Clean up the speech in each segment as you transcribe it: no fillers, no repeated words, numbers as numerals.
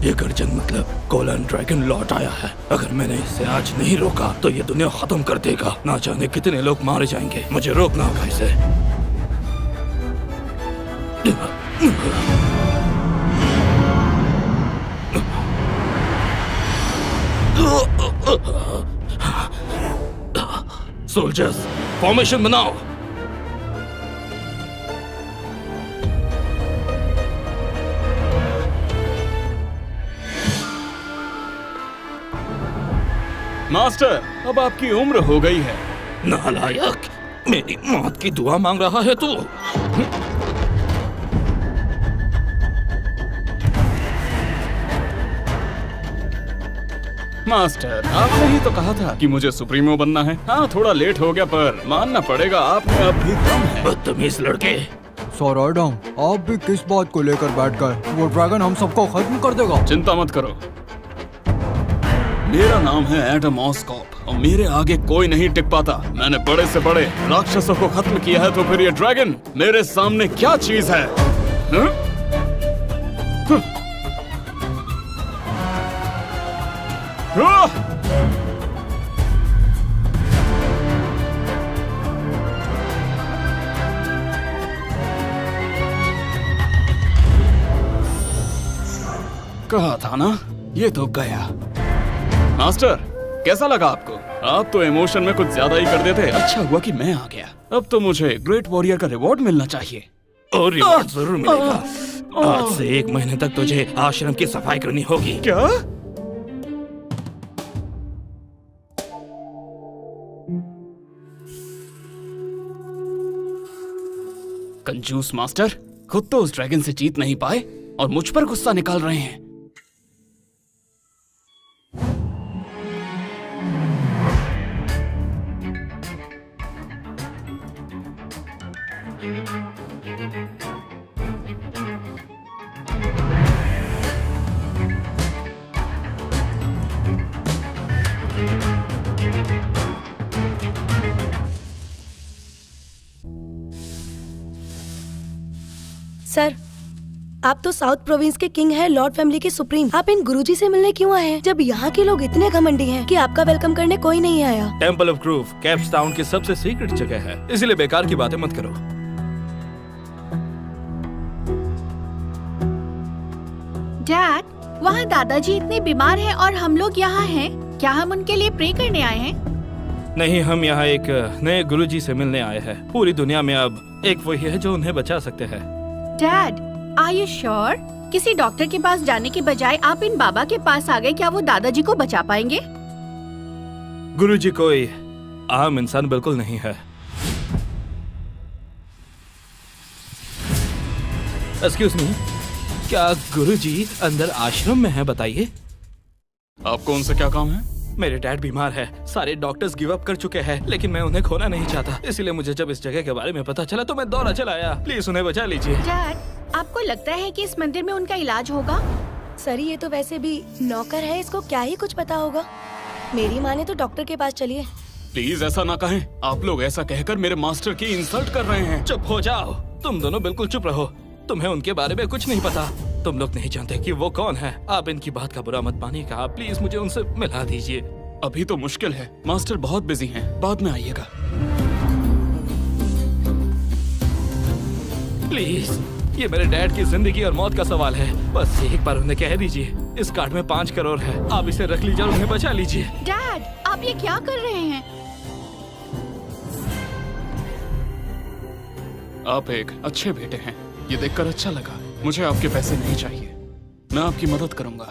ये गर्जन मतलब कोलन ड्रैगन लौट आया है। अगर मैंने इसे आज नहीं रोका तो ये दुनिया खत्म कर देगा। ना जाने कितने लोग मारे जाएंगे। मुझे रोकना होगा इसे। सोल्जर्स, फॉर्मेशन बनाओ। मास्टर, अब आपकी उम्र हो गई है। नालायक, मेरी मौत की दुआ मांग रहा है तू। मास्टर, आपने ही तो कहा था कि मुझे सुप्रीमो बनना है। हाँ, थोड़ा लेट हो गया पर मानना पड़ेगा आप में अब भी कम है। बदतमीज लड़के। सॉराडम, आप भी किस बात को लेकर बैठ गए? वो ड्रैगन हम सबको खत्म कर देगा। चिंता मत करो, मेरा नाम है एडम ऑस्कॉप और मेरे आगे कोई नहीं टिक पाता। मैंने बड़े से बड़े राक्षसों को खत्म किया है, तो फिर ये ड्रैगन मेरे सामने क्या चीज है? कहा था ना, ये तो गया। मास्टर, कैसा लगा आपको? आप तो इमोशन में कुछ ज्यादा ही कर देते। अच्छा हुआ कि मैं आ गया। अब तो मुझे ग्रेट वॉरियर का रिवॉर्ड मिलना चाहिए। और रिवॉर्ड जरूर मिलेगा। आज से 1 महीने तक तुझे आश्रम की सफाई करनी होगी। क्या? कंजूस मास्टर, खुद तो उस ड्रैगन से जीत नहीं पाए और मुझ पर गुस्सा निकाल रहे हैं। सर, आप तो साउथ प्रोविंस के किंग हैं, लॉर्ड फैमिली के सुप्रीम। आप इन गुरुजी से मिलने क्यों आए हैं, जब यहाँ के लोग इतने घमंडी हैं कि आपका वेलकम करने कोई नहीं आया? Temple of groove caps town की सबसे सीक्रेट जगह है, इसलिए बेकार की बातें मत करो। डैड, वहाँ दादाजी इतने बीमार हैं और हम लोग यहाँ हैं। क्या हम उनके लिए प्रे करने आए हैं? नहीं, हम यहाँ एक नए गुरुजी से मिलने आए हैं। पूरी दुनिया में अब एक वही है जो उन्हें बचा सकते हैं। Dad, are you sure? किसी डॉक्टर के पास जाने के बजाय आप इन बाबा के पास आ गए। क्या वो दादाजी को बचा पाएंगे? गुरुजी कोई आम इंसान बिल्कुल नहीं है। एक्सक्यूज मी, क्या गुरुजी अंदर आश्रम में है? बताइए। आपको उनसे क्या काम है? मेरे डैड बीमार है, सारे डॉक्टर्स गिव अप कर चुके हैं, लेकिन मैं उन्हें खोना नहीं चाहता। इसलिए मुझे जब इस जगह के बारे में पता चला तो मैं दौड़ा चला आया। प्लीज उन्हें बचा लीजिए। डैड, आपको लगता है कि इस मंदिर में उनका इलाज होगा? सर, ये तो वैसे भी नौकर है, इसको क्या ही कुछ पता होगा। मेरी माने तो डॉक्टर के पास चलिए। प्लीज ऐसा ना कहें। आप लोग ऐसा कहकर मेरे मास्टर की इंसल्ट कर रहे हैं। चुप हो जाओ, तुम दोनों बिल्कुल चुप रहो। तुम्हें उनके बारे में कुछ नहीं पता। तुम लोग नहीं जानते कि वो कौन है। आप इनकी बात का बुरा मत मानिएगा। प्लीज मुझे उनसे मिला दीजिए। अभी तो मुश्किल है, मास्टर बहुत बिजी हैं। बाद में आइएगा प्लीज। ये मेरे डैड की जिंदगी और मौत का सवाल है। बस एक बार उन्हें कह दीजिए। इस कार्ड में 5 करोड़ है, आप इसे रख लीजिए और उन्हें बचा लीजिए। डैड, आप ये क्या कर रहे हैं? आप एक अच्छे बेटे हैं, ये देखकर अच्छा लगा। मुझे आपके पैसे नहीं चाहिए, मैं आपकी मदद करूंगा।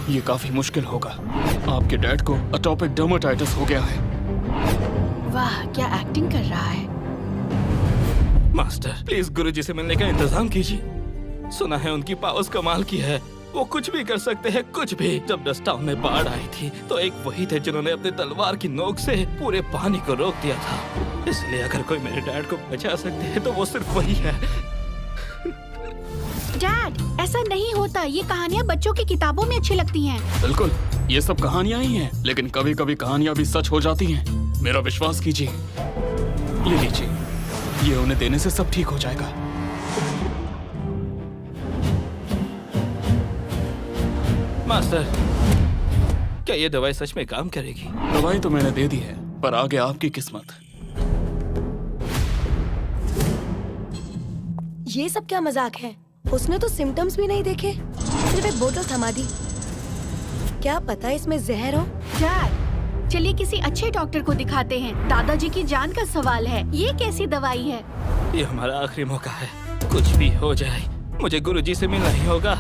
ये काफी मुश्किल होगा। आपके डैड को एटोपिक डर्मेटाइटिस हो गया है। वाह, क्या एक्टिंग कर रहा है। मास्टर, प्लीज गुरुजी से मिलने का इंतजाम कीजिए। सुना है उनकी पावर्स कमाल की है, वो कुछ भी कर सकते हैं, कुछ भी। जब डस्ट टाउन में बाढ़ आई थी तो एक वही थे जिन्होंने अपने तलवार की नोक से पूरे पानी को रोक दिया था। इसलिए अगर कोई मेरे डैड को बचा सकते हैं तो वो सिर्फ वही है। डैड, ऐसा नहीं होता। ये कहानियाँ बच्चों की किताबों में अच्छी लगती हैं। बिल्कुल, ये सब कहानियां ही हैं, लेकिन कभी कभी कहानियां भी सच हो जाती हैं। मेरा विश्वास कीजिए। ये लीजिए। ये उन्हें देने से सब ठीक हो जाएगा। मास्टर, क्या ये दवाई सच में काम करेगी? दवाई तो मैंने दे दी है, पर आगे आपकी किस्मत। ये सब क्या मजाक है? उसने तो सिम्टम्स भी नहीं देखे, सिर्फ एक बोतल थमा दी। क्या पता इसमें जहर हो? डैड, चलिए किसी अच्छे डॉक्टर को दिखाते हैं। दादाजी की जान का सवाल है। ये कैसी दवाई है? ये हमारा आखिरी मौका है। कुछ भी हो जाए, मुझे गुरुजी से मिलना ही होगा।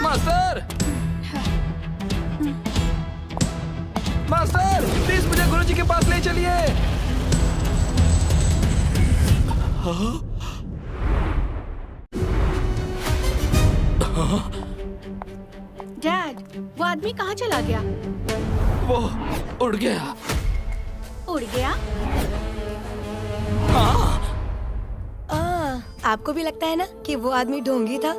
मास्टर! मास्टर, प्लीज मुझे गुरुजी के पास ले चलिए। डैड, वो आदमी कहाँ चला गया? वो उड़ गया। उड़ गया? आपको भी लगता है ना कि वो आदमी ढोंगी था?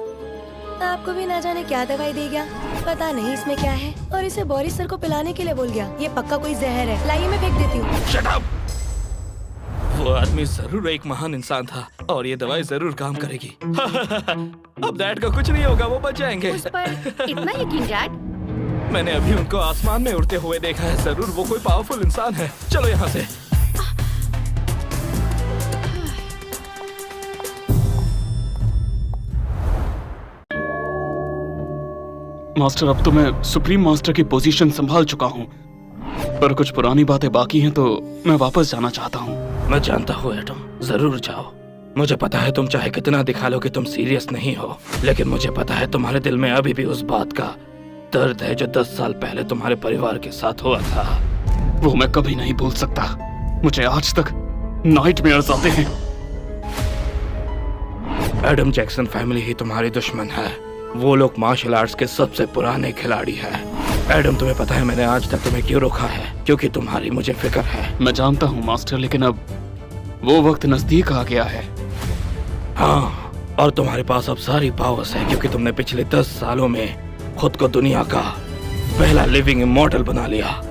आपको भी ना जाने क्या दवाई दे गया, पता नहीं इसमें क्या है, और इसे बोरिस सर को पिलाने के लिए बोल गया। ये पक्का कोई जहर है। लाइए मैं फेंक देती हूँ। Shut up! वो आदमी जरूर एक महान इंसान था और ये दवाई जरूर काम करेगी। अब डैड का कुछ नहीं होगा, वो बच जाएंगे। उस पर इतना यकीन डैड? मैंने अभी उनको आसमान में उड़ते हुए देखा है। जरूर वो कोई पावरफुल इंसान है। चलो यहाँ से। मास्टर, अब तो मैं सुप्रीम मास्टर की पोजीशन संभाल चुका हूँ, पर कुछ पुरानी बातें बाकी हैं, तो मैं वापस जाना चाहता हूँ। मैं जानता हूँ एटम, जरूर जाओ। मुझे पता है तुम चाहे कितना दिखा लो कि तुम सीरियस नहीं हो, लेकिन मुझे पता है तुम्हारे दिल में अभी भी उस बात का दर्द है जो 10 साल पहले तुम्हारे परिवार के साथ हुआ था। वो मैं कभी नहीं भूल सकता। मुझे आज तक नाइटमेयर्स आते हैं। एडम जैक्सन फैमिली ही तुम्हारी दुश्मन है। वो लोग मार्शल आर्ट्स के सबसे पुराने खिलाड़ी हैं। एडम, तुम्हें पता है मैंने आज तक तुम्हें क्यों रोका है? क्योंकि तुम्हारी मुझे फिक्र है। मैं जानता हूँ मास्टर, लेकिन अब वो वक्त नजदीक आ गया है। हाँ, और तुम्हारे पास अब सारी पावर्स है क्योंकि तुमने पिछले 10 सालों में खुद को दुनिया का पहला लिविंग इमॉर्टल बना लिया।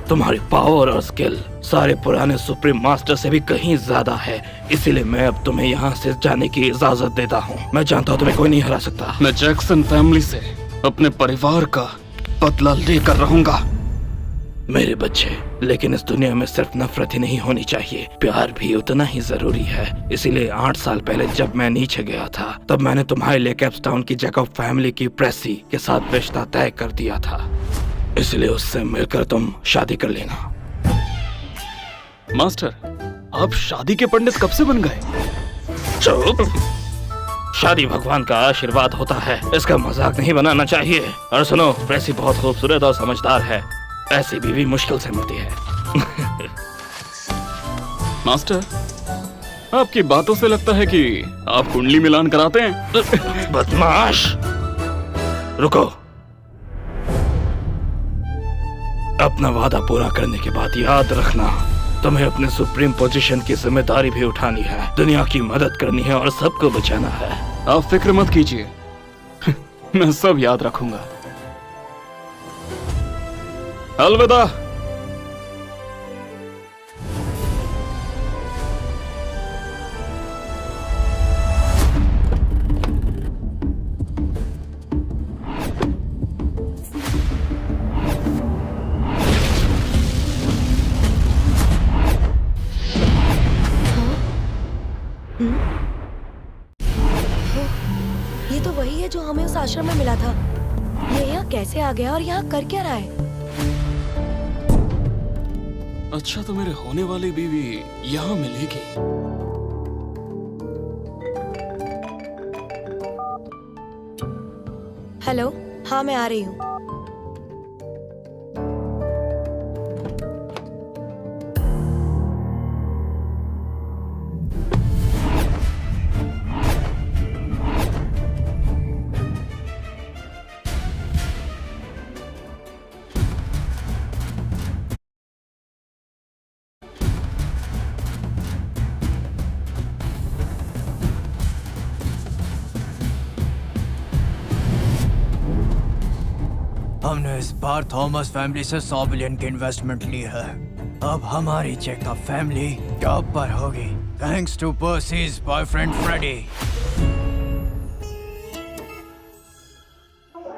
तुम्हारी पावर और स्किल सारे पुराने सुप्रीम मास्टर से भी कहीं ज्यादा है। इसीलिए मैं अब तुम्हें यहाँ से जाने की इजाजत देता हूँ। मैं जानता हूँ तुम्हें कोई नहीं हरा सकता। मैं जैक्सन फैमिली से अपने परिवार का बदला लेकर रहूंगा। मेरे बच्चे, लेकिन इस दुनिया में सिर्फ नफरत ही नहीं होनी चाहिए, प्यार भी उतना ही जरूरी है। इसीलिए 8 साल पहले जब मैं नीचे गया था, तब मैंने तुम्हारे लिए कैप्सटाउन की जैकब फैमिली की प्रेसी के साथ रिश्ता तय कर दिया था। इसलिए उससे मिलकर तुम शादी कर लेना। मास्टर, आप शादी के पंडित कब से बन गए? चुप! शादी भगवान का आशीर्वाद होता है, इसका मजाक नहीं बनाना चाहिए। और सुनो, प्रेसी बहुत खूबसूरत और समझदार है। ऐसी बीवी मुश्किल से मिलती है। मास्टर, आपकी बातों से लगता है कि आप कुंडली मिलान कराते हैं। बदमाश! रुको। अपना वादा पूरा करने के बाद याद रखना, तुम्हें अपने सुप्रीम पोजीशन की जिम्मेदारी भी उठानी है, दुनिया की मदद करनी है और सबको बचाना है। आप फिक्र मत कीजिए, मैं सब याद रखूंगा। अलविदा। ये तो वही है जो हमें उस आश्रम में मिला था। ये यहाँ कैसे आ गया और यहाँ कर क्या रहा है? अच्छा, तो मेरे होने वाली बीवी यहाँ मिलेगी। हेलो, हाँ मैं आ रही हूँ। हमने इस बार थॉमस फैमिली से 100 बिलियन की इन्वेस्टमेंट ली है। अब हमारी चेकअप फैमिली टॉप पर होगी। Thanks to Percy's boyfriend Freddy.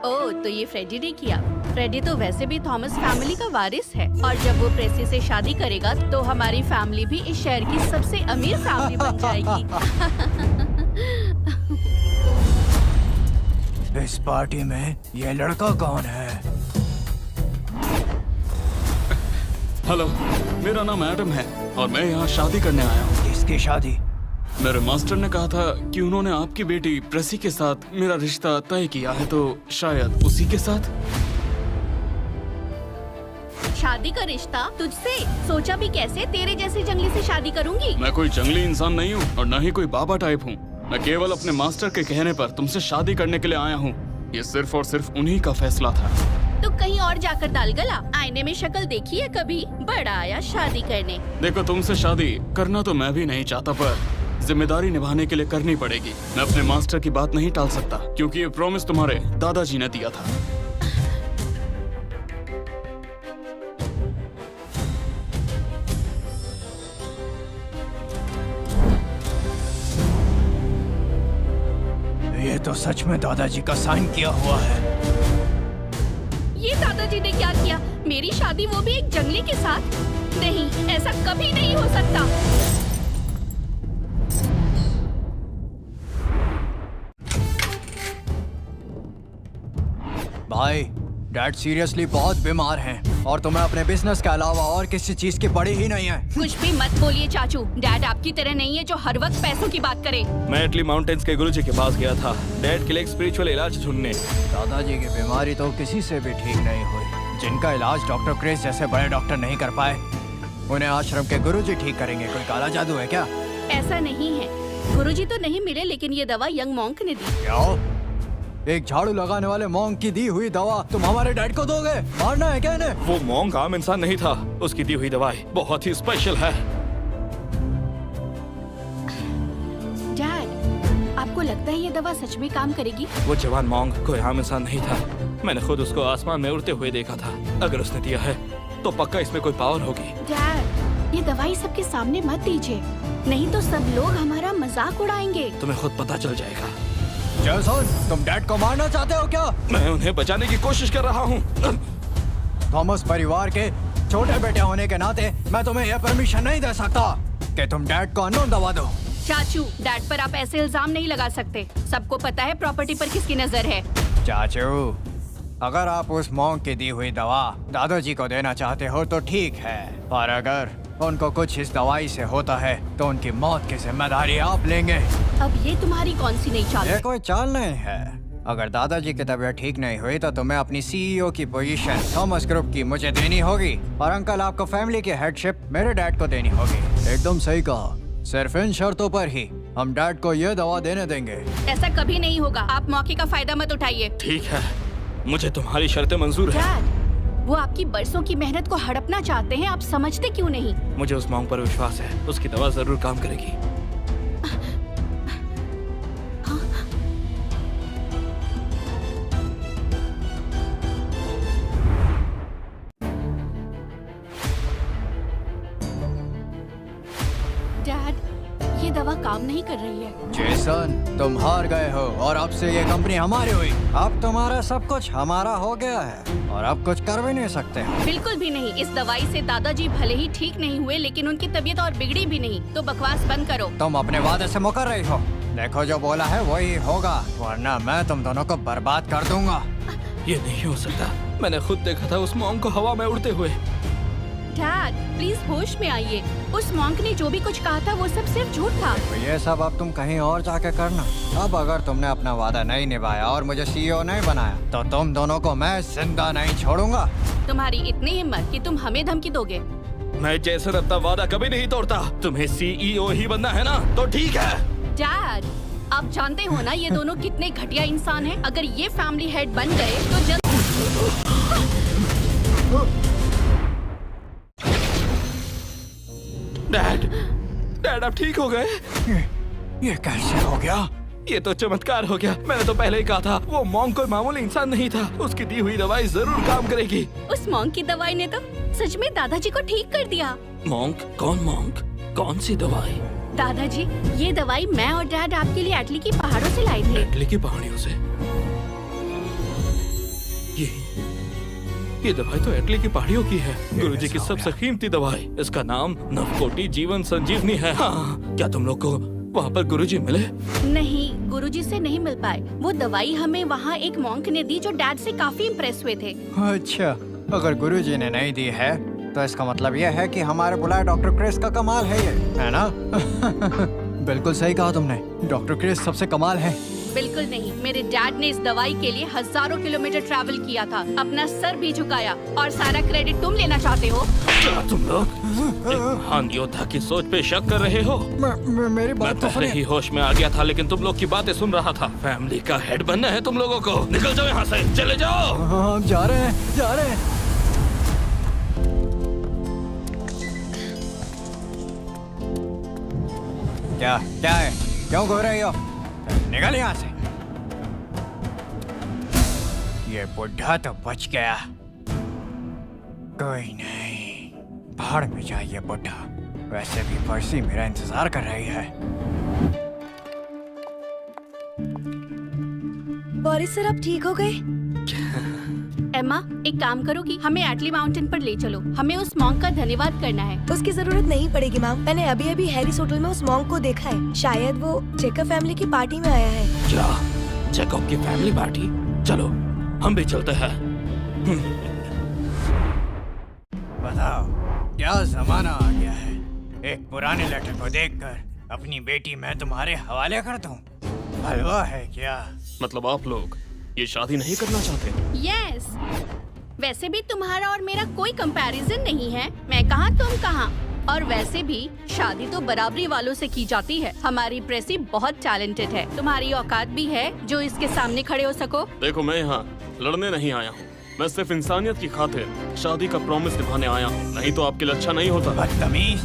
ओह, तो ये फ्रेडी ने किया। फ्रेडी तो वैसे भी थॉमस फैमिली का वारिस है और जब वो प्रेसी से शादी करेगा तो हमारी फैमिली भी इस शहर की सबसे अमीर फैमिली बन जाएगी। इस पार्टी में ये लड़का कौन है? हेलो, मेरा नाम एडम है और मैं यहाँ शादी करने आया हूँ। किसकी शादी? मेरे मास्टर ने कहा था कि उन्होंने आपकी बेटी प्रेसी के साथ मेरा रिश्ता तय किया है, तो शायद उसी के साथ। शादी का रिश्ता तुझसे? सोचा भी कैसे तेरे जैसे जंगली से शादी करूंगी? मैं कोई जंगली इंसान नहीं हूँ और न ही कोई बाबा टाइप हूँ। मैं केवल अपने मास्टर के कहने पर तुमसे शादी करने के लिए आया हूँ। ये सिर्फ और सिर्फ उन्हीं का फैसला था। तो कहीं और जाकर डाल गला। आईने में शक्ल देखी है कभी? बड़ा आया शादी करने। देखो, तुमसे शादी करना तो मैं भी नहीं चाहता, पर जिम्मेदारी निभाने के लिए करनी पड़ेगी। मैं अपने मास्टर की बात नहीं टाल सकता क्योंकि ये प्रॉमिस तुम्हारे दादाजी ने दिया था। ये तो सच में दादाजी का साइन किया हुआ है। ये दादाजी ने क्या किया? मेरी शादी, वो भी एक जंगली के साथ? नहीं, ऐसा कभी नहीं हो सकता। भाई, डैड सीरियसली बहुत बीमार हैं और तुम्हें अपने बिजनेस के अलावा और किसी चीज की पड़ी ही नहीं है। कुछ भी मत बोलिए चाचू। डैड आपकी तरह नहीं है जो हर वक्त पैसों की बात करे। मैं इटली माउंटेन्स के गुरुजी के पास गया था डैड के लिए एक स्पिरिचुअल इलाज ढूंढने। दादाजी की बीमारी तो किसी से भी ठीक नहीं हुई। जिनका इलाज डॉक्टर क्रिस जैसे बड़े डॉक्टर नहीं कर पाए, उन्हें आश्रम के गुरुजी ठीक करेंगे। कोई काला जादू है क्या? ऐसा नहीं है। गुरुजी तो नहीं मिले, लेकिन ये दवा यंग मॉन्क ने दी। क्या? एक झाड़ू लगाने वाले मॉन्क की दी हुई दवा तुम हमारे डैड को दोगे? मारना है क्या इन्हें? वो मॉन्क आम इंसान नहीं था। उसकी दी हुई दवाई बहुत ही स्पेशल है। डैड, आपको लगता है ये दवा सच में काम करेगी? वो जवान मॉन्क कोई आम इंसान नहीं था। मैंने खुद उसको आसमान में उड़ते हुए देखा था। अगर उसने दिया है तो पक्का इसमें कोई पावर होगी। डैड, ये दवाई सबके सामने मत दीजिए, नहीं तो सब लोग हमारा मजाक उड़ाएंगे। तुम्हें खुद पता चल जाएगा। जैसन, तुम डैड को मारना चाहते हो क्या? मैं उन्हें बचाने की कोशिश कर रहा हूँ। थॉमस परिवार के छोटे बेटे होने के नाते मैं तुम्हें यह परमिशन नहीं दे सकता कि तुम डैड को अननोन दवा दो। चाचू, डैड पर आप ऐसे इल्जाम नहीं लगा सकते। सबको पता है प्रॉपर्टी पर किसकी नजर है। चाचू, अगर आप उस मॉन्क की दी हुई दवा दादाजी को देना चाहते हो तो ठीक है, और अगर उनको कुछ इस दवाई से होता है तो उनकी मौत की जिम्मेदारी आप लेंगे। अब ये तुम्हारी कौन सी नई चाल ये है? कोई चाल नहीं है। अगर दादाजी की तबीयत ठीक नहीं हुई तो तुम्हें अपनी सीईओ की पोजीशन थॉमस ग्रुप की मुझे देनी होगी, और अंकल आपको फैमिली की हेडशिप मेरे डैड को देनी होगी। एकदम सही कहा। सिर्फ इन शर्तों पर ही हम डैड को ये दवा देने देंगे। ऐसा कभी नहीं होगा। आप मौके का फायदा मत उठाइए। ठीक है, मुझे तुम्हारी शर्तें मंजूर है। डैड, वो आपकी बरसों की मेहनत को हड़पना चाहते हैं। आप समझते क्यों नहीं? मुझे उस मॉन्क पर विश्वास है। उसकी दवा जरूर काम करेगी। डैड, ये दवा काम नहीं कर रही है। जेसन, तुम हार गए हो और अब से ये कंपनी हमारी हुई। अब तुम्हारा सब कुछ हमारा हो गया है और अब कुछ कर भी नहीं सकते हो। बिल्कुल भी नहीं। इस दवाई से दादाजी भले ही ठीक नहीं हुए, लेकिन उनकी तबीयत और बिगड़ी भी नहीं। तो बकवास बंद करो। तुम अपने वादे से मुकर रही हो। देखो, जो बोला है वही होगा, वरना मैं तुम दोनों को बर्बाद कर दूंगा। ये नहीं हो सकता। मैंने खुद देखा था उस मॉन्क को हवा में उड़ते हुए। डैड, प्लीज होश में आइए। उस मॉन्क ने जो भी कुछ कहा था वो सब सिर्फ झूठ था। तो ये सब अब तुम कहीं और जाके करना। अब अगर तुमने अपना वादा नहीं निभाया और मुझे सीईओ नहीं बनाया तो तुम दोनों को मैं जिंदा नहीं छोड़ूंगा। तुम्हारी इतनी हिम्मत कि तुम हमें धमकी दोगे? मैं जैसन अपना वादा कभी नहीं तोड़ता। तुम्हें सीईओ ही बनना है ना, तो ठीक है। डैड, आप जानते हो ना ये दोनों कितने घटिया इंसान हैं। अगर ये फैमिली हेड बन गए तो जल्द डैड आप ठीक हो गए? ये कैसे हो गया? ये तो चमत्कार हो गया। मैंने तो पहले ही कहा था वो मॉन्क कोई मामूली इंसान नहीं था। उसकी दी हुई दवाई जरूर काम करेगी। उस मॉन्क की दवाई ने तो सच में दादाजी को ठीक कर दिया। मॉन्क? कौन मॉन्क? कौन सी दवाई? दादाजी, ये दवाई मैं और डैड आपके लिए एटली की पहाड़ों से लाए थे। एटली की पहाड़ियों से? ये दवाई तो एटली की पहाड़ियों की है। गुरुजी की सबसे कीमती दवाई। इसका नाम नवकोटि जीवन संजीवनी है। हाँ, क्या तुम लोग को वहाँ पर गुरुजी मिले? नहीं, गुरुजी से नहीं मिल पाए। वो दवाई हमें वहाँ एक मॉन्क ने दी जो डैड से काफी इम्प्रेस हुए थे। अच्छा, अगर गुरुजी ने नहीं दी है तो इसका मतलब यह है कि हमारे बुलाए डॉक्टर क्रिस का कमाल है ये, है ना? बिल्कुल सही कहा तुमने, डॉक्टर क्रिस सबसे कमाल है। बिल्कुल नहीं, मेरे डैड ने इस दवाई के लिए हजारों किलोमीटर ट्रैवल किया था, अपना सर भी झुकाया, और सारा क्रेडिट तुम लेना चाहते हो? क्या तुम लोग एक महान योद्धा की सोच पे शक कर रहे हो? मेरी मैं बात तो पहले सुनिए। ही होश में आ गया था, लेकिन तुम लोग की बातें सुन रहा था। फैमिली का हेड बनना है तुम लोगों को। निकल जाओ यहाँ से, चले जाओ। हाँ, हम जा रहे हैं, जा रहे हैं। क्या है? क्यों घूर रही हो? निकल यहाँ से। ये बुढ़ा तो बच गया। कोई नहीं, पहाड़ में जाइए बुढ़ा। वैसे भी पर्सी मेरा इंतजार कर रही है। बोरिस सर, आप ठीक हो गए? एम्मा, एक काम करो कि हमें एटली माउंटेन पर ले चलो। हमें उस मॉन्क का धन्यवाद करना है। उसकी जरूरत नहीं पड़ेगी मैम। मैंने अभी अभी हैरिस होटल में उस मॉन्क को देखा है। शायद वो जेकब फैमिली की पार्टी में आया है। क्या जैकब की फैमिली पार्टी? चलो हम भी चलते हैं। बताओ, क्या जमाना आ गया है। एक पुराने लेटर को देखकर अपनी बेटी मैं तुम्हारे हवाले कर दूं? हलवा है क्या? मतलब आप लोग ये शादी नहीं करना चाहते? यस, वैसे भी तुम्हारा और मेरा कोई कंपैरिजन नहीं है। मैं कहाँ तुम कहाँ। और वैसे भी शादी तो बराबरी वालों से की जाती है। हमारी प्रेसी बहुत टैलेंटेड है। तुम्हारी औकात भी है जो इसके सामने खड़े हो सको? देखो, मैं यहाँ लड़ने नहीं आया हूँ। मैं सिर्फ इंसानियत की खातिर शादी का प्रॉमिस निभाने आया हूँ। नहीं तो आपके लिए अच्छा नहीं होता। बदतमीज,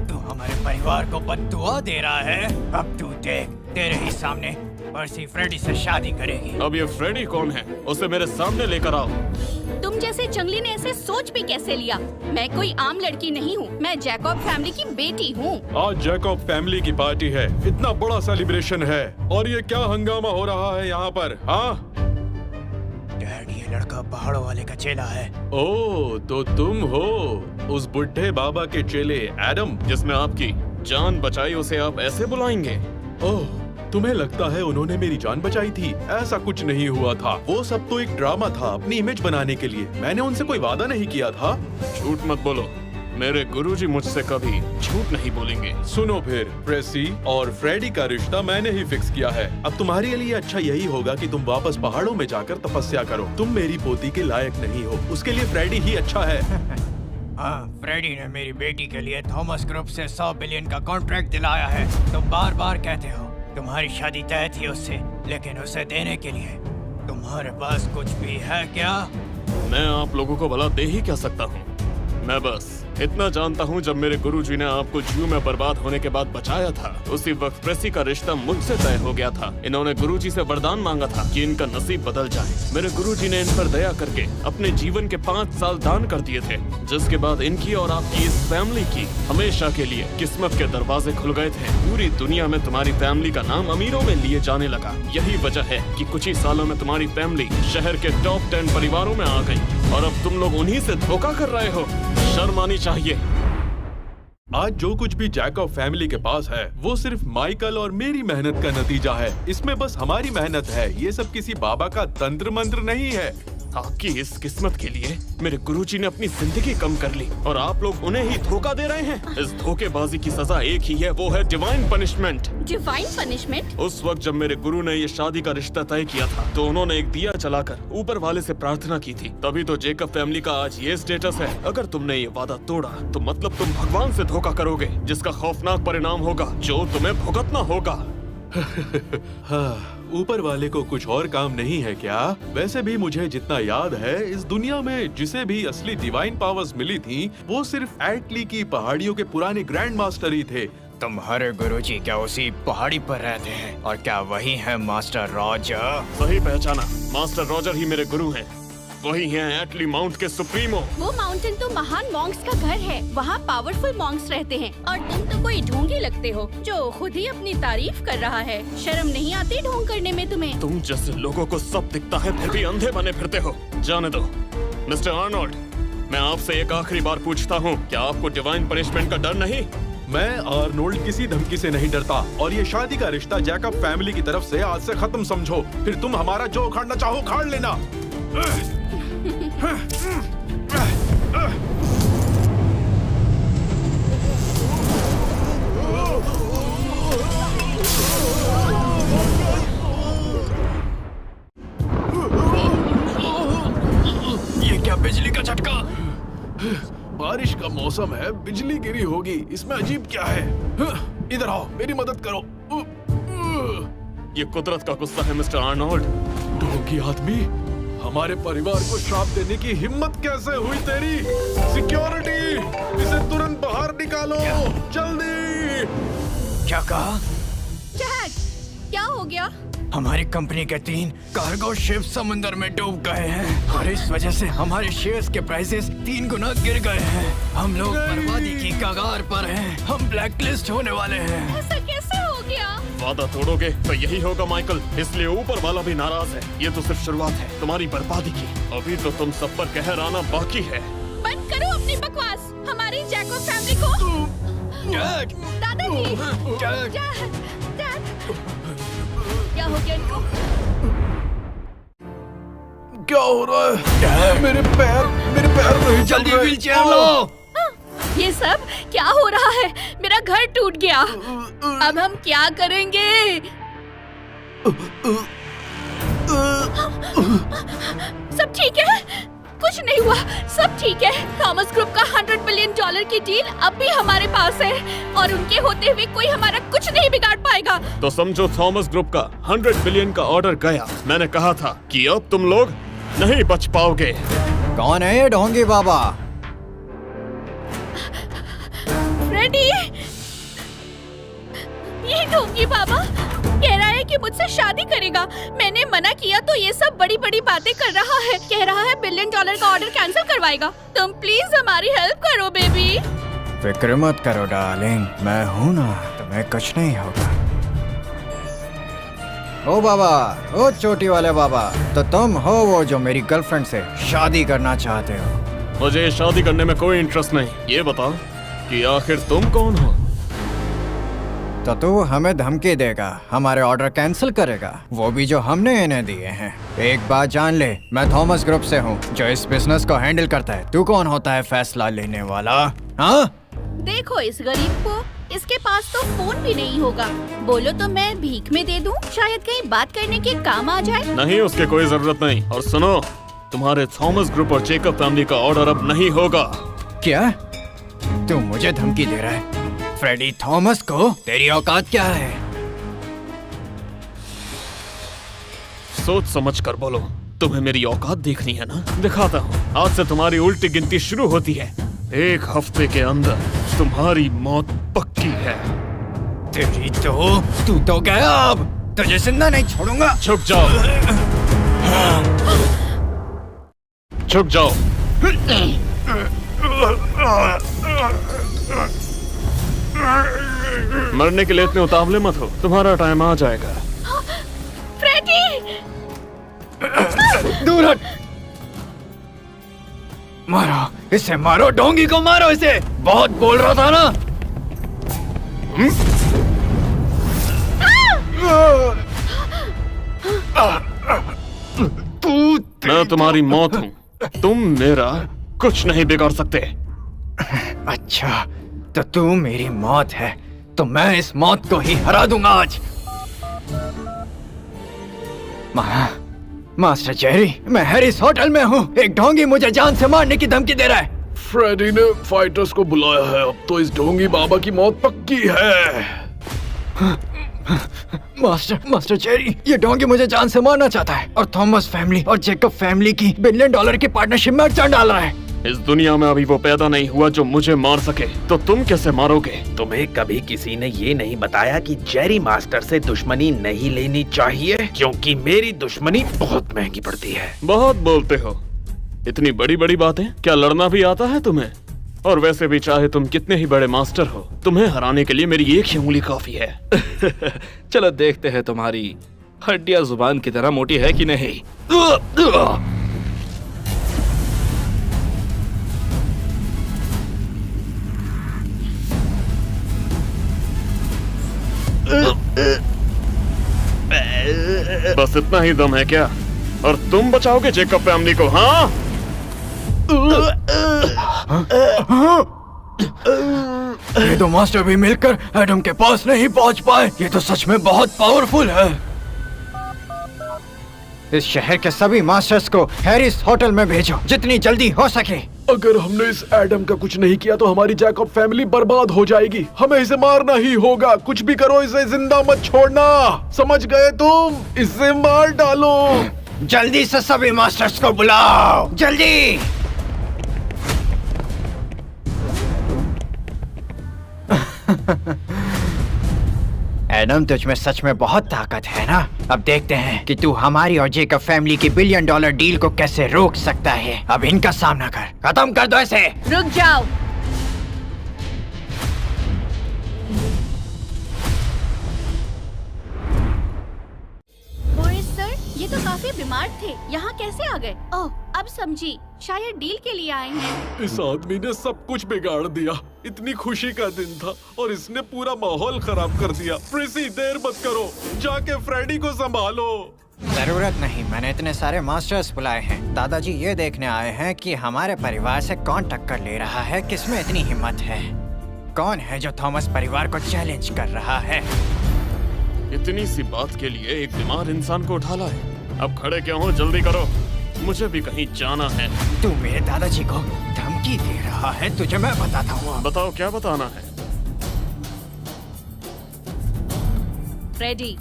तू हमारे परिवार को बद्दुआ दे रहा है। अब तू देख, तेरे ही सामने पर्सी फ्रेडी से शादी करेगी। अब ये फ्रेडी कौन है? उसे मेरे सामने लेकर आओ। तुम जैसे जंगली ने ऐसे सोच भी कैसे लिया? मैं कोई आम लड़की नहीं हूँ। मैं जैकब फैमिली की बेटी हूँ। आज जैकब फैमिली की पार्टी है। इतना बड़ा सेलिब्रेशन है और ये क्या हंगामा हो रहा है यहाँ पर? हाँ, डैड, ये लड़का पहाड़ों वाले का चेला है। ओ तो तुम हो उस बुढ़े बाबा के चेले एडम। जिसने आपकी जान बचाई उसे आप ऐसे बुलाएंगे? ओह, तुम्हें लगता है उन्होंने मेरी जान बचाई थी? ऐसा कुछ नहीं हुआ था। वो सब तो एक ड्रामा था अपनी इमेज बनाने के लिए। मैंने उनसे कोई वादा नहीं किया था। झूठ मत बोलो। मेरे गुरुजी मुझसे कभी झूठ नहीं बोलेंगे। सुनो फिर, प्रेसी और फ्रेडी का रिश्ता मैंने ही फिक्स किया है। अब तुम्हारे लिए अच्छा यही होगा कि तुम वापस पहाड़ों में जाकर तपस्या करो। तुम मेरी पोती के लायक नहीं हो, उसके लिए फ्रेडी ही अच्छा है। हाँ, फ्रेडी ने मेरी बेटी के लिए थॉमस ग्रुप से 100 बिलियन का कॉन्ट्रैक्ट दिलाया है। तुम बार बार कहते हो तुम्हारी शादी तय थी उससे, लेकिन उसे देने के लिए तुम्हारे पास कुछ भी है क्या? मैं आप लोगों को भला दे ही क्या सकता हूँ? मैं बस इतना जानता हूँ, जब मेरे गुरुजी ने आपको जू में बर्बाद होने के बाद बचाया था, उसी वक्त प्रेसी का रिश्ता मुझसे तय हो गया था। इन्होंने गुरुजी से वरदान मांगा था कि इनका नसीब बदल जाए। मेरे गुरुजी ने इन पर दया करके अपने जीवन के 5 साल दान कर दिए थे, जिसके बाद इनकी और आपकी इस फैमिली की हमेशा के लिए किस्मत के दरवाजे खुल गए थे। पूरी दुनिया में तुम्हारी फैमिली का नाम अमीरों में लिए जाने लगा। यही वजह है कि कुछ ही सालों में तुम्हारी फैमिली शहर के टॉप 10 परिवारों में आ गई, और अब तुम लोग उन्हीं से धोखा कर रहे हो। शर्म आनी चाहिए। आज जो कुछ भी जैकब फैमिली के पास है वो सिर्फ माइकल और मेरी मेहनत का नतीजा है। इसमें बस हमारी मेहनत है। ये सब किसी बाबा का तंत्र मंत्र नहीं है। आपकी इस किस्मत के लिए मेरे गुरुजी ने अपनी जिंदगी कम कर ली, और आप लोग उन्हें ही धोखा दे रहे हैं। इस धोखेबाजी की सजा एक ही है, वो है डिवाइन पनिशमेंट। Divine punishment? उस वक्त जब मेरे गुरु ने ये शादी का रिश्ता तय किया था, तो उन्होंने एक दिया जलाकर ऊपर वाले से प्रार्थना की थी। तभी तो जैकब फैमिली का आज ये स्टेटस है। अगर तुमने ये वादा तोड़ा तो मतलब तुम भगवान से धोखा करोगे, जिसका खौफनाक परिणाम होगा जो तुम्हें भुगतना होगा। हाँ, ऊपर वाले को कुछ और काम नहीं है क्या? वैसे भी मुझे जितना याद है, इस दुनिया में जिसे भी असली डिवाइन पावर्स मिली थी, वो सिर्फ एटली की पहाड़ियों के पुराने ग्रैंड मास्टर ही थे। तुम्हारे गुरुजी क्या उसी पहाड़ी पर रहते हैं? और क्या वही है मास्टर रॉजर? सही पहचाना, मास्टर रॉजर ही मेरे गुरु हैं। वही हैं एटली माउंट के सुप्रीमो। वो माउंटेन तो महान मॉन्क्स का घर है। वहाँ पावरफुल मॉन्क्स रहते हैं और तुम तो कोई ढोंगी लगते हो जो खुद ही अपनी तारीफ कर रहा है। शर्म नहीं आती ढोंग करने में तुम्हें? तुम जैसे लोगों को सब दिखता है फिर भी अंधे बने फिरते हो। जाने दो मिस्टर आर्नोल्ड, मैं आपसे एक आखिरी बार पूछता हूँ, क्या आपको डिवाइन पनिशमेंट का डर नहीं? मैं आर्नोल्ड किसी धमकी से नहीं डरता और ये शादी का रिश्ता जैकब फैमिली की तरफ से आज से खत्म समझो। फिर तुम हमारा जो उखाड़ना चाहो उखाड़ लेना। ये क्या बिजली का झटका? बारिश का मौसम है, बिजली गिरी होगी, इसमें अजीब क्या है? इधर आओ, मेरी मदद करो। ये कुदरत का गुस्सा है मिस्टर आर्नोल्ड। ढोंगी आदमी, हमारे परिवार को श्राप देने की हिम्मत कैसे हुई तेरी? सिक्योरिटी, इसे तुरंत बाहर निकालो, जल्दी। क्या कहा? जैक, क्या हो गया? हमारी कंपनी के 3 कार्गो शिप समुद्र में डूब गए हैं और इस वजह से हमारे शेयर्स के प्राइसेस 3 गुना गिर गए हैं। हम लोग बर्बादी की कगार पर हैं। हम ब्लैकलिस्ट होने वाले हैं। ऐसा कैसे हो गया? वादा तोड़ोगे तो यही होगा माइकल, इसलिए ऊपर वाला भी नाराज है। ये तो सिर्फ शुरुआत है तुम्हारी बर्बादी की। अभी तो तुम सब पर कहर आना बाकी है। बंद करो अपनी बकवास। हमारी जैकब फैमिली को। जैक! दादाजी! जैक! जैक! क्या हो गया इनको? क्या हो रहा है? मेरे पैर नहीं चल जल्दी रहे। व्हीलचेयर लो। ये सब क्या हो रहा है? मेरा घर टूट गया। अब हम क्या करेंगे? सब ठीक है? कुछ नहीं हुआ, सब ठीक है। थॉमस ग्रुप का $100 बिलियन की डील अब भी हमारे पास है और उनके होते हुए कोई हमारा कुछ नहीं बिगाड़ पाएगा। तो समझो थॉमस ग्रुप का 100 बिलियन का ऑर्डर गया। मैंने कहा था कि अब तुम लोग नहीं बच पाओगे। कौन है ये ढोंगी बाबा? फ्रेडी! ये ढोंगी बाबा कह रहा है कि मुझसे शादी करेगा। मैंने मना किया तो ये सब बड़ी बड़ी बातें कर रहा है। कह रहा है $1 बिलियन का ऑर्डर कैंसिल करवाएगा। तुम प्लीज हमारी हेल्प करो बेबी। फिक्र मत करो डार्लिंग, मैं हूँ ना, तुम्हें कुछ नहीं होगा। ओ बाबा, ओ चोटी वाले बाबा, तो तुम हो वो जो मेरी गर्लफ्रेंड से शादी करना चाहते हो? मुझे शादी करने में कोई इंटरेस्ट नहीं। ये बताओ कि आखिर तुम कौन हो? तो तू हमें धमकी देगा, हमारे ऑर्डर कैंसिल करेगा, वो भी जो हमने इन्हें दिए हैं। एक बात जान ले, मैं थॉमस ग्रुप से हूँ जो इस बिजनेस को हैंडल करता है। तू कौन होता है फैसला लेने वाला? हाँ? देखो इस गरीब को, इसके पास तो फोन भी नहीं होगा। बोलो तो मैं भीख में दे दूं, शायद कहीं बात करने के काम आ जाए। नहीं, उसकी कोई जरूरत नहीं। और सुनो, तुम्हारे थॉमस ग्रुप और जेकब फैमिली का ऑर्डर अब नहीं होगा। क्या? तू मुझे धमकी दे रहा है? फ्रेडी थॉमस को तेरी औकात क्या है? सोच समझ कर बोलो। तुम्हें मेरी औकात देखनी है ना? दिखाता हूँ। आज से तुम्हारी उल्टी गिनती शुरू होती है। 1 हफ्ते के अंदर तुम्हारी मौत पक्की है। तेरी तो तू तो गया, अब तुझे जिंदा नहीं छोड़ूंगा। झुक जाओ, झुक जाओ। मरने के लिए इतने उतावले मत हो, तुम्हारा टाइम आ जाएगा। फ्रेडी! दूर हट! मारो इसे, मारो डोंगी को, मारो इसे। बहुत बोल रहा था ना। मैं तुम्हारी मौत हूँ, तुम मेरा कुछ नहीं बिगाड़ सकते। अच्छा, तो तू मेरी मौत है, तो मैं इस मौत को ही हरा दूंगा आज। मास्टर जेरी, मैं हैरिस होटल में हूँ। एक ढोंगी मुझे जान से मारने की धमकी दे रहा है। फ्रेडी ने फाइटर्स को बुलाया है, अब तो इस ढोंगी बाबा की मौत पक्की है। मास्टर जेरी, ये ढोंगी मुझे जान से मारना चाहता है और थॉमस फैमिली और जेकब फैमिली की $1 बिलियन की पार्टनरशिप में अड़चन डाल रहा है। इस दुनिया में अभी वो पैदा नहीं हुआ जो मुझे मार सके, तो तुम कैसे मारोगे? तुम्हें कभी किसी ने ये नहीं बताया कि जेरी मास्टर से दुश्मनी नहीं लेनी चाहिए, क्योंकि मेरी दुश्मनी बहुत महंगी पड़ती है। बहुत बोलते हो, इतनी बड़ी बड़ी बातें? क्या लड़ना भी आता है तुम्हें? और वैसे भी चाहे तुम कितने ही बड़े मास्टर हो, तुम्हें हराने के लिए मेरी एक ही उंगली काफी है। चलो देखते हैं तुम्हारी हड्डियां जुबान की तरह मोटी है कि नहीं। बस इतना ही दम है क्या? और तुम बचाओगे जेकब फैमिली को? हाँ, ये तो मास्टर भी मिलकर एडम के पास नहीं पहुंच पाए। ये तो सच में बहुत पावरफुल है। इस शहर के सभी मास्टर्स को हैरिस होटल में भेजो, जितनी जल्दी हो सके। अगर हमने इस एडम का कुछ नहीं किया तो हमारी जैकब फैमिली बर्बाद हो जाएगी। हमें इसे मारना ही होगा। कुछ भी करो, इसे जिंदा मत छोड़ना। समझ गए तुम? इसे मार डालो। जल्दी से सभी मास्टर्स को बुलाओ, जल्दी। एडम, तुझ में सच में बहुत ताकत है ना? अब देखते हैं कि तू हमारी और जेकब फैमिली की $1 बिलियन डील को कैसे रोक सकता है। अब इनका सामना कर, खत्म कर दो इसे। रुक जाओ। बोरिस सर, ये तो काफी बीमार थे, यहाँ कैसे आ गए? ओह, अब समझी, शायद डील के लिए आए हैं। इस आदमी ने सब कुछ बिगाड़ दिया। इतनी खुशी का दिन था और इसने पूरा माहौल खराब कर दिया। प्रेसी, देर मत करो, जाके फ्रेडी को संभालो। जरूरत नहीं, मैंने इतने सारे मास्टर्स बुलाए हैं। दादाजी ये देखने आए हैं कि हमारे परिवार से कौन टक्कर ले रहा है, किसमें इतनी हिम्मत है, कौन है जो थॉमस परिवार को चैलेंज कर रहा है। इतनी सी बात के लिए एक बीमार इंसान को उठा लाए। अब खड़े क्यों हो? जल्दी करो, मुझे भी कहीं जाना है। तू मेरे दादाजी को धमकी दे रहा है, तुझे मैं बताता हूँ। बताओ क्या बताना है? फ्रेडी,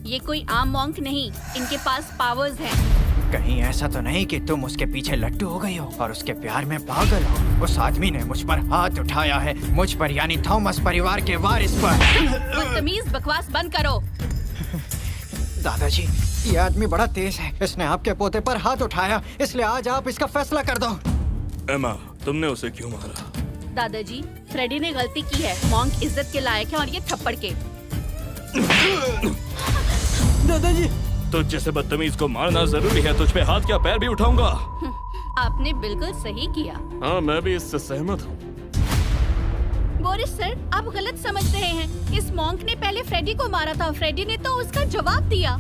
ये कोई आम मॉन्क नहीं, इनके पास पावर्स हैं। कहीं ऐसा तो नहीं कि तुम उसके पीछे लट्टू हो गई हो और उसके प्यार में पागल हो। उस आदमी ने मुझ पर हाथ उठाया है, मुझ पर यानी थॉमस परिवार के वारिस पर। बदतमीज बकवास बंद करो। दादाजी, ये आदमी बड़ा तेज है। इसने आपके पोते पर हाथ उठाया, इसलिए आज आप इसका फैसला कर दो। एमा, तुमने उसे क्यों मारा? दादाजी, फ्रेडी ने गलती की है। मॉन्क इज्जत के लायक है और ये थप्पड़ के। दादाजी, तुझ जैसे बदतमीज को मारना जरूरी है। तुझ पे हाथ क्या पैर भी उठाऊंगा। आपने बिल्कुल सही किया। हाँ, मैं भी इससे सहमत हूँ। बोरिस सर, आप गलत समझ रहे हैं। इस मॉन्क ने पहले फ्रेडी को मारा था, फ्रेडी ने तो उसका जवाब दिया।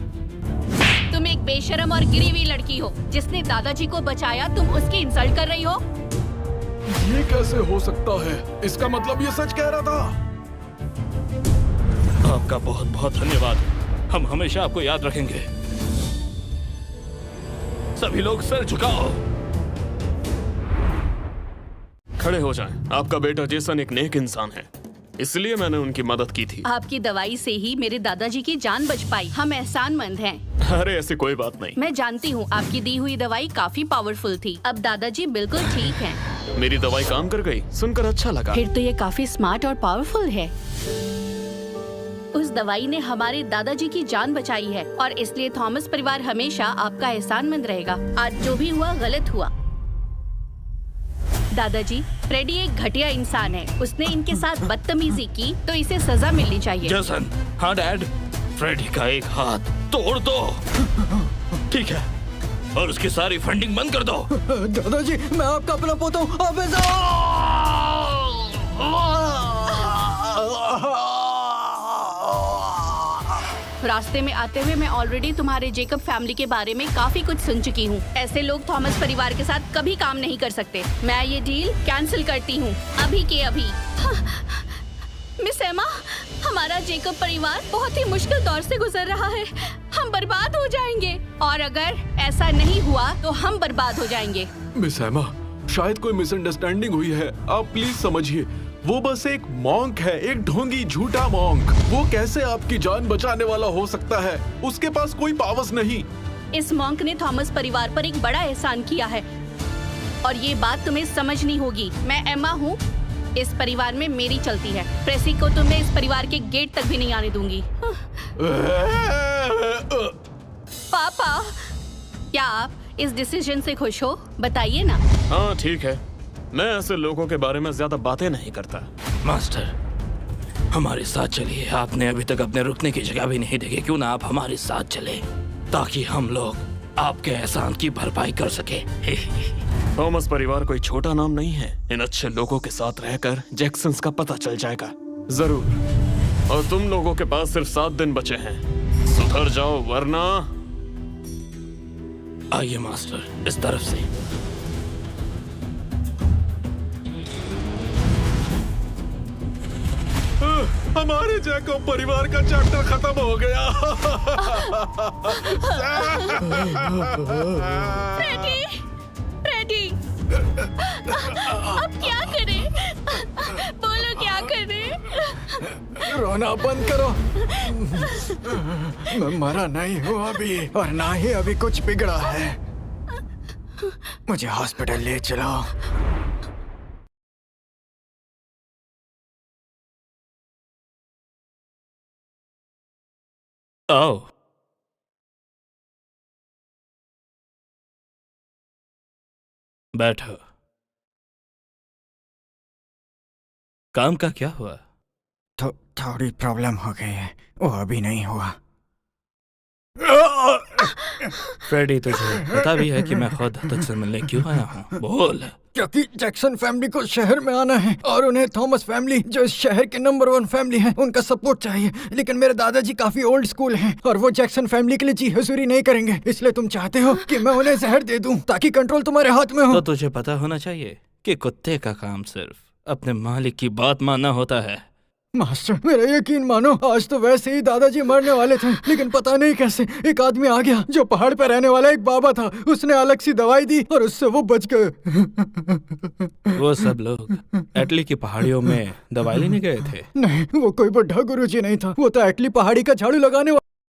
तुम एक बेशरम और गिरी हुई लड़की हो। जिसने दादाजी को बचाया, तुम उसकी इंसल्ट कर रही हो। ये कैसे हो सकता है? इसका मतलब ये सच कह रहा था। आपका बहुत बहुत धन्यवाद। हम हमेशा आपको याद रखेंगे। सभी लोग सर झुकाओ। खड़े हो जाएं। आपका बेटा जेसन एक नेक इंसान है, इसलिए मैंने उनकी मदद की थी। आपकी दवाई से ही मेरे दादाजी की जान बच पाई। हम एहसानमंद हैं। अरे ऐसी कोई बात नहीं। मैं जानती हूँ, आपकी दी हुई दवाई काफी पावरफुल थी। अब दादाजी बिल्कुल ठीक हैं। मेरी दवाई काम कर गई, सुनकर अच्छा लगा। फिर तो ये काफी स्मार्ट और पावरफुल है। उस दवाई ने हमारे दादाजी की जान बचाई है और इसलिए थॉमस परिवार हमेशा आपका एहसानमंद रहेगा। आज जो भी हुआ गलत हुआ। दादाजी, फ्रेडी एक घटिया इंसान है। उसने इनके साथ बदतमीजी की तो इसे सजा मिलनी चाहिए। जेसन, हाँ डैड, फ्रेडी का एक हाथ तोड़ दो। ठीक है, और उसकी सारी फंडिंग बंद कर दो। दादाजी, मैं आपका अपना पोता हूँ। रास्ते में आते हुए मैं ऑलरेडी तुम्हारे जेकब फैमिली के बारे में काफी कुछ सुन चुकी हूँ। ऐसे लोग थॉमस परिवार के साथ कभी काम नहीं कर सकते। मैं ये डील कैंसिल करती हूँ, अभी के अभी। मिस एमा, हमारा जेकब परिवार बहुत ही मुश्किल दौर से गुजर रहा है। हम बर्बाद हो जाएंगे और अगर ऐसा नहीं हुआ तो हम बर्बाद हो जाएंगे। मिस एमा, शायद कोई मिसअंडरस्टैंडिंग हुई है। आप प्लीज समझिए, वो बस एक मॉन्क है, एक ढोंगी झूठा मॉन्क। वो कैसे आपकी जान बचाने वाला हो सकता है? उसके पास कोई पावर्स नहीं। इस मॉन्क ने थॉमस परिवार पर एक बड़ा एहसान किया है और ये बात तुम्हें समझनी होगी। मैं एमा हूँ, इस परिवार में मेरी चलती है। प्रेसी को तो मैं इस परिवार के गेट तक भी नहीं आने दूंगी। पापा, क्या आप इस डिसीजन से खुश हो? बताइए ना। हाँ ठीक है, मैं ऐसे लोगों के बारे में ज्यादा बातें नहीं करता। मास्टर, हमारे साथ चलिए। आपने अभी तक अपने रुकने की जगह भी नहीं देखी, क्यों ना आप हमारे साथ चले ताकि हम लोग आपके एहसान की भरपाई कर सके। थॉमस परिवार कोई छोटा नाम नहीं है। इन अच्छे लोगों के साथ रहकर जैक्सन्स का पता चल जाएगा जरूर। और तुम लोगों के पास सिर्फ 7 दिन बचे हैं, सुधर जाओ वरना। आइए मास्टर, इस तरफ से। हमारे जैकब परिवार का चैप्टर खत्म हो गया। फ्रेडी, फ्रेडी, अब क्या करें? बोलो क्या करें? रोना बंद करो। मैं मरा नहीं हूँ अभी, और ना ही अभी कुछ बिगड़ा है। मुझे हॉस्पिटल ले चलो। आओ। बैठो। काम का क्या हुआ? थोड़ी प्रॉब्लम हो गई है, वो अभी नहीं हुआ। फ्रेडी, तुझे पता भी है कि मैं खुद तुझसे से मिलने क्यों आया हूँ? बोल। क्योंकि जैक्सन फैमिली को शहर में आना है और उन्हें थॉमस फैमिली, जो इस शहर के नंबर 1 फैमिली है, उनका सपोर्ट चाहिए। लेकिन मेरे दादाजी काफी ओल्ड स्कूल हैं और वो जैक्सन फैमिली के लिए जी हजूरी नहीं करेंगे। इसलिए तुम चाहते हो कि मैं उन्हें जहर दे दूं ताकि कंट्रोल तुम्हारे हाथ में हो। तो तुझे पता होना चाहिए कि कुत्ते का काम सिर्फ अपने मालिक की बात मानना होता है। मास्टर, मेरा यकीन मानो, आज तो वैसे ही दादाजी मरने वाले थे, लेकिन पता नहीं कैसे एक आदमी आ गया जो पहाड़ पर रहने वाला एक बाबा था। उसने अलग सी दवाई दी और उससे वो बच गए। वो सब लोग एटली की पहाड़ियों में दवाई लेने गए थे। नहीं, वो कोई बुढ़ा गुरुजी नहीं था। वो तो एटली पहाड़ी का झाड़ू लगाने